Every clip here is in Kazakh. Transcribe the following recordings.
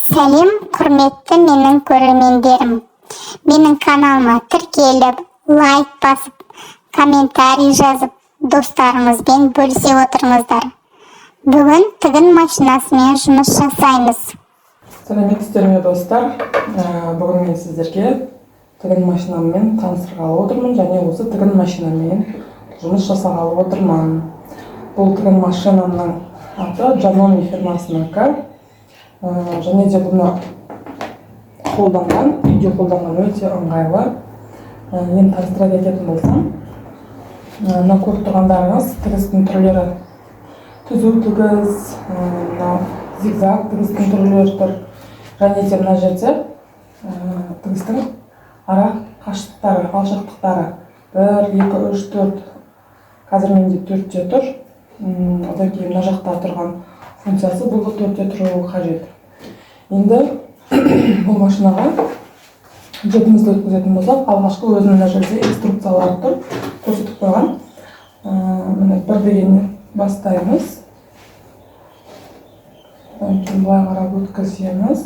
Сәлем, құрметті менің көрермендерім. Менің каналыма тіркеліп, лайк басып, комментарий жазып, достарымызбен бөлісе отырыңыздар. Бүгін тігін машинасымен жұмыс жасаймыз. Сәлеметсіздер ме достар? Бүгін мен сіздерге тігін машинаммен таныстырғалы отырмын және осы тігін машинамен жұмыс жасағалы отырмын. Бұл тігін машинамның аты Janome фирмасынікі. Және де бұны үйде қолданған өте ыңғайлы. Енді таныстыра кететін болсам, мына көріп тұрғандарыңыз тігістің түрлері түзу тігіз, зигзаг тігістің түрлері тұр. Және де мына жерде тігістің ара қашықтықтары, алшақтықтары 1, 2, 3, 4. Қазір менде 4-те тұр. Одан кейін мына жақта тұрған функциясы бұл 4-те тұруы қажет. Енді бұл машинаға жетімізді өткізетін болсақ, алғашқы өзінің мына жерде инструкциялары тұр, көрсетіп қойған. Міне 1 дегеннен бастаймыз. Одан кейін былай қарап өткіземіз.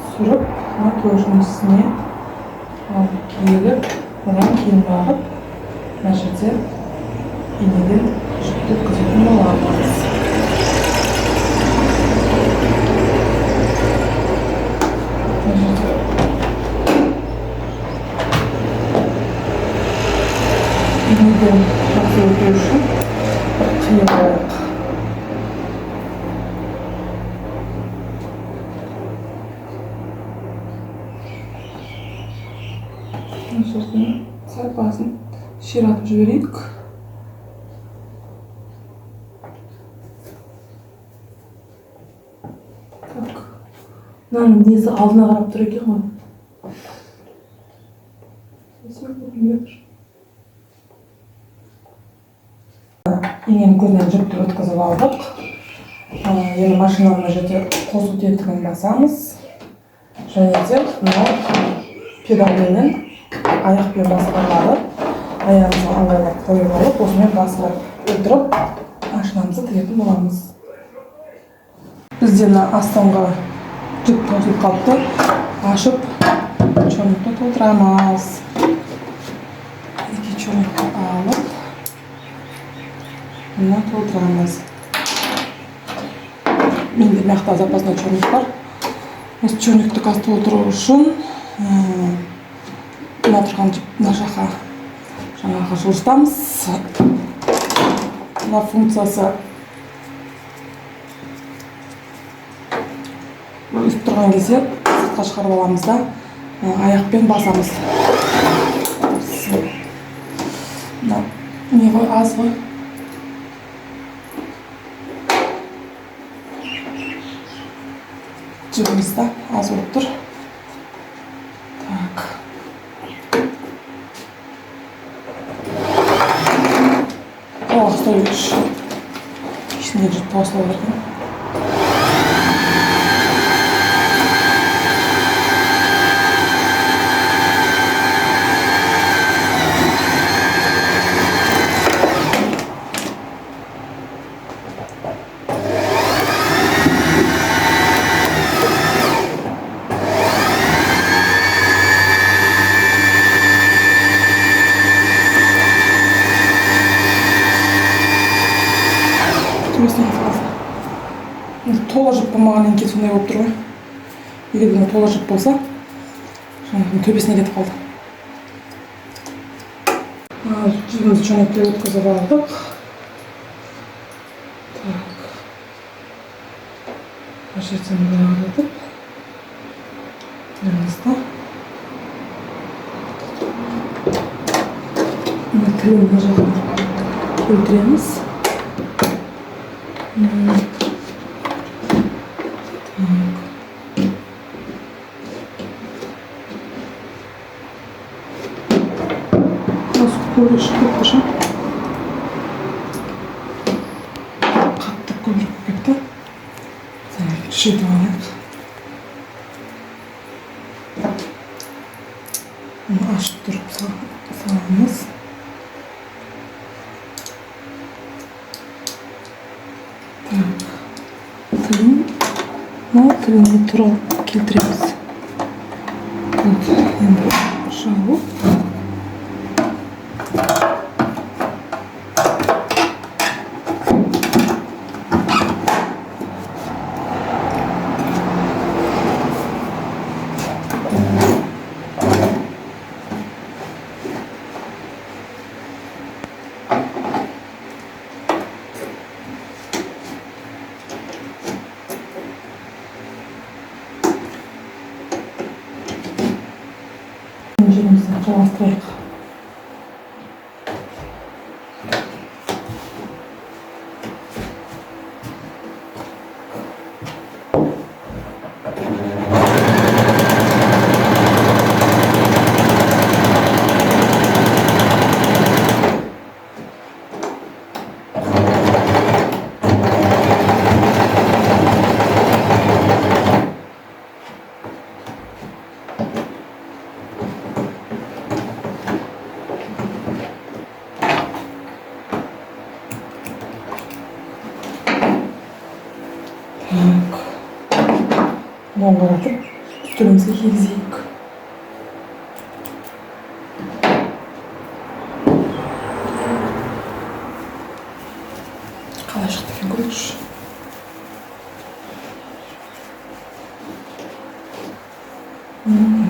Түсіріп, мына көшінісіне алып келіп, одан кейін бағып, мына жерде инеден жүкті өткізетін боламыз. Инеден жақсы өту үшін қиып қояйық. Мына жерден сәл басын ширатып жіберейік. Мынаның несі алдына қарап тұр екен ғой. Ененің көзінен жүкті өткізіп алдық. Енді машинаны мына жерде қосу тетігін басамыз. Және де мынау педалменен аяқпен басқарылады. Аяғымызға ыңғайлап қойып алып, осымен басып отырып, машинамызды тігетін боламыз. Бізде мына астыңғы жүк қосылып қалыпты. Ашып, чорникті толтырамыз. 2 чорникті алып, мына толтырамыз. Менде мақта запасный чорник бар. Осы чорникті қазір толтыру үшін мына тұрған мына жаққа жаңағы жылжытамыз. Мына функциясы үстіп тұрған кезде сыртқа шығарып аламыз да аяқпен басамыз. Не ғой, аз ғой. Жігіміз да аз болып тұр. Так. Оқ, стойгіш. Ішінде жүріп тауысыла берген. Тола жіп болмағаннан кейін сондай болып тұр ғой. Егер бұны тола жіп болса, жаңағы төбесіне кетіп қалды. Жүзімізді чорникке өткізіп алдық. Мына жерден былай қаратып, тұрмызда. Мына тілін мына жағына өлтіреміз. Көбірек шығып кетті шам. Қатты көбірек кетті. Жетіп алайық. Ашып тұрып саламыз. тіліне тура келтіреміз. Енді жауып жерімізді жалғастырайық. Доңғаратып үстелімізге кигізейік. Қалай шықты екен көрейікші.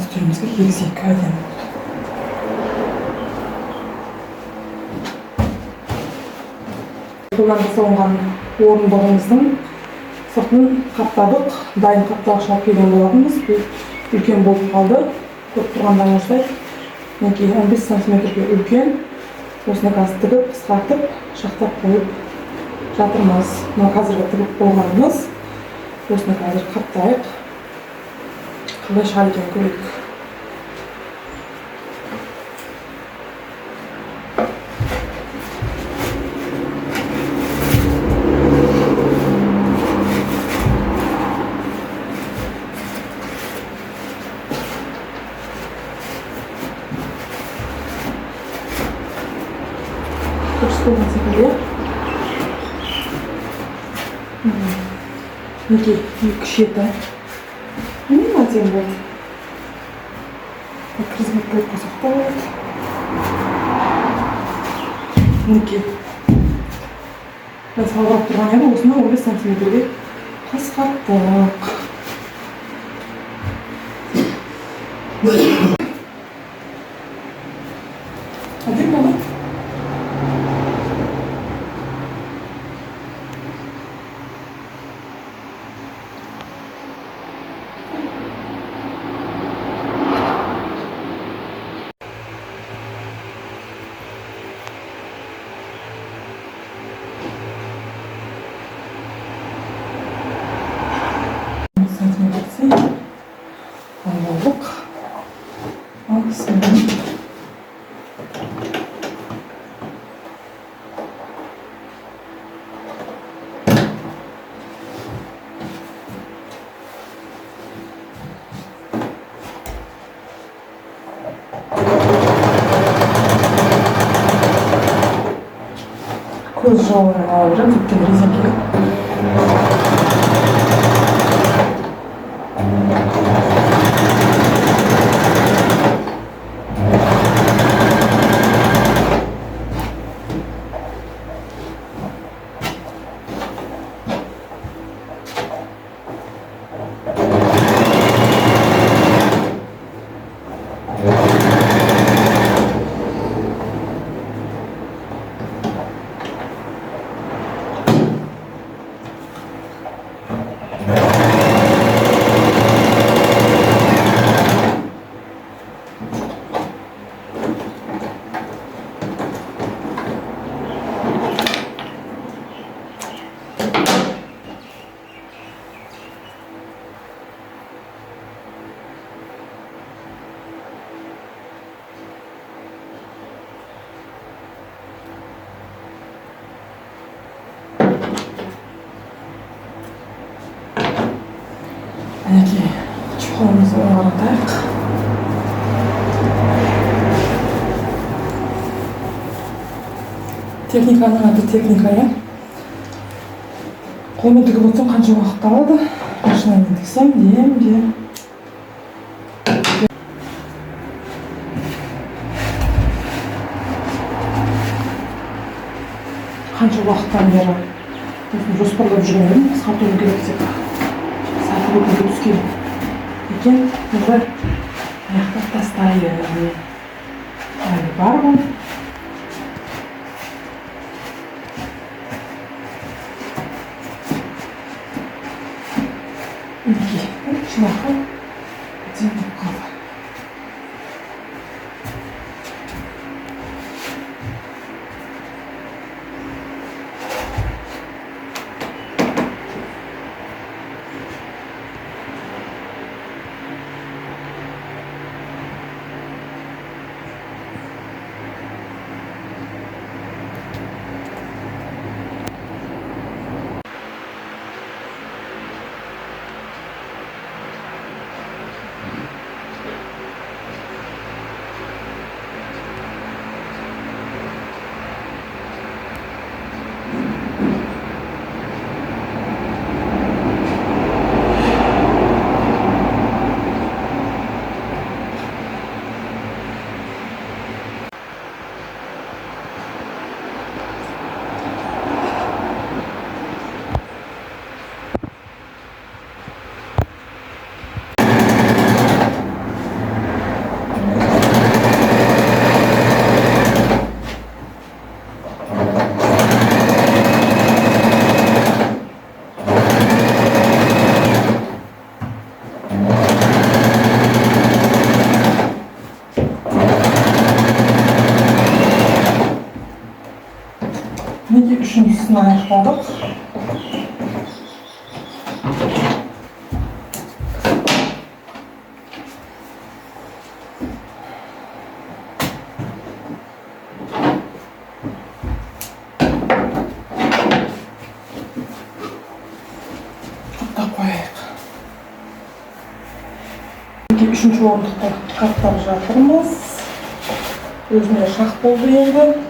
Үстелімізге кигізейік. Әдемі болды. Қолдан жасалынған орындығымыздың сыртын қаптадық, дайын қаптағыш алып келген болатынбыз. Бұл үлкен болып қалды. Көріп тұрғандарыңыздай, мінекей 15 сантиметрге үлкен. Осыны қазір тігіп, қысқартып, шақтап қойып жатырмыз. Мына қазіргі тігіп болғанымыз. Осыны қазір қаптайық. Қалай шығар екен көрейік. Дұрыс болған секілді. Мінекей екі шеті. Әдемі болды. Кіргізіп қойып қойсақ та болады. Мінекей. Салғап тұрған еді, осыны 15 сантиметрге қысқарттық. Әдемі болды. Аллық. Алысың. Көз жауын алып бүткіл резеңке. Мінекей чехолымызды орнатайық. Техниканың аты техника, иә? Қолмен тігіп отырсам қанша уақыт алады. Машинамен тіксем дем. Қанша уақыттан бері жоспарлап жүрген едім, қысқарту керек деп сатып өкілге түскен екен. Енді аяқтап тастайын. Әлі бар ғой. Мінекей, шынақы әдем болып қалды. Мінекей үшіншісін аяқтадық. Тоқтап қояйық. Мінекей үшінші орындықты қаттап жатырмыз. Өзіне шақ болды енді.